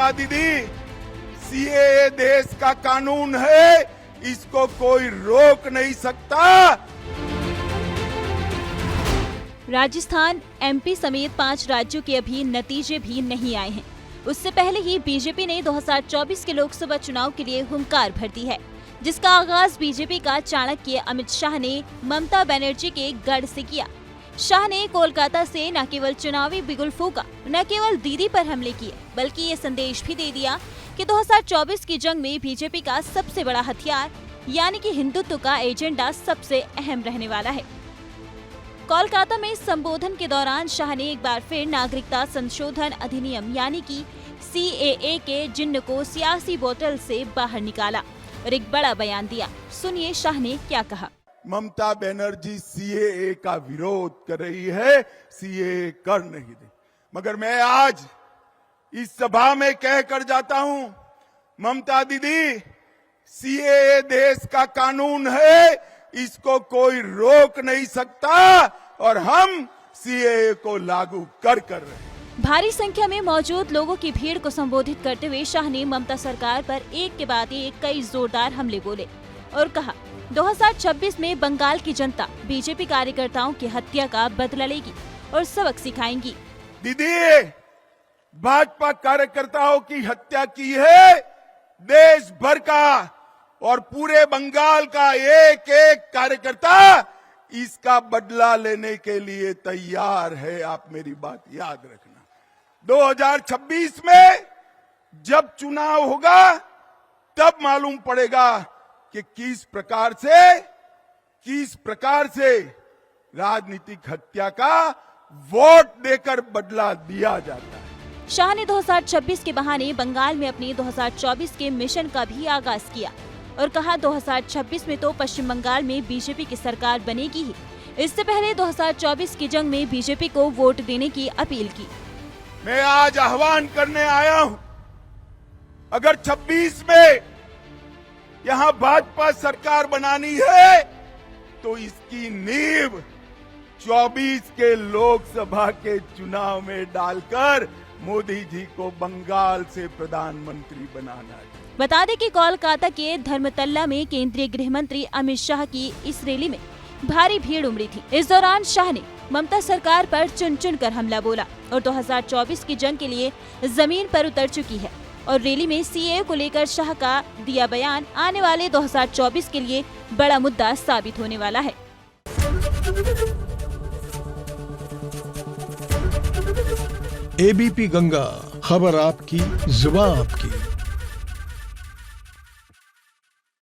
ममता दीदी, सीएए देश का कानून है, इसको कोई रोक नहीं सकता। राजस्थान, एमपी समेत 5 राज्यों के अभी नतीजे भी नहीं आए हैं। उससे पहले ही बीजेपी ने 2024 के लोकसभा चुनाव के लिए हुंकार भर दी है, जिसका आगाज बीजेपी का चाणक्य अमित शाह ने ममता बनर्जी के गढ़ से किया। शाह ने कोलकाता से न केवल चुनावी बिगुल फूका, न केवल दीदी पर हमले किए, बल्कि ये संदेश भी दे दिया कि 2024 की जंग में बीजेपी का सबसे बड़ा हथियार यानी कि हिंदुत्व का एजेंडा सबसे अहम रहने वाला है। कोलकाता में संबोधन के दौरान शाह ने एक बार फिर नागरिकता संशोधन अधिनियम यानी कि सीएए के जिन्न को सियासी बोतल से बाहर निकाला और एक बड़ा बयान दिया। सुनिए शाह ने क्या कहा। ममता बनर्जी सीएए का विरोध कर रही है, सीएए कर नहीं दे, मगर मैं आज इस सभा में कह कर जाता हूं, ममता दीदी, सीएए देश का कानून है, इसको कोई रोक नहीं सकता और हम सीएए को लागू कर रहे हैं। भारी संख्या में मौजूद लोगों की भीड़ को संबोधित करते हुए शाह ने ममता सरकार पर एक के बाद एक कई जोरदार हमले बोले और कहा 2026 में बंगाल की जनता बीजेपी कार्यकर्ताओं की हत्या का बदला लेगी और सबक सिखाएंगी। दीदी, भाजपा कार्यकर्ताओं की हत्या की है देश भर का और पूरे बंगाल का एक एक कार्यकर्ता इसका बदला लेने के लिए तैयार है। आप मेरी बात याद रखना। 2026 में जब चुनाव होगा तब मालूम पड़ेगा कि किस प्रकार से राजनीतिक हत्या का वोट देकर बदला दिया जाता है। शाह ने 2026 के बहाने बंगाल में अपने 2024 के मिशन का भी आगाज किया और कहा 2026 में तो पश्चिम बंगाल में बीजेपी की सरकार बनेगी ही। इससे पहले 2024 की जंग में बीजेपी को वोट देने की अपील की। मैं आज आह्वान करने आया हूं, अगर 26 में यहां भाजपा सरकार बनानी है तो इसकी नींव 24 के लोकसभा के चुनाव में डालकर मोदी जी को बंगाल से प्रधानमंत्री बनाना है। बता दें कि कोलकाता के धर्मतल्ला में केंद्रीय गृह मंत्री अमित शाह की इस रैली में भारी भीड़ उमड़ी थी। इस दौरान शाह ने ममता सरकार पर चुन चुन कर हमला बोला और 2024 की जंग के लिए जमीन पर उतर चुकी है और रैली में सीएए को लेकर शाह का दिया बयान आने वाले 2024 के लिए बड़ा मुद्दा साबित होने वाला है। एबीपी गंगा, खबर आपकी, जुबान आपकी।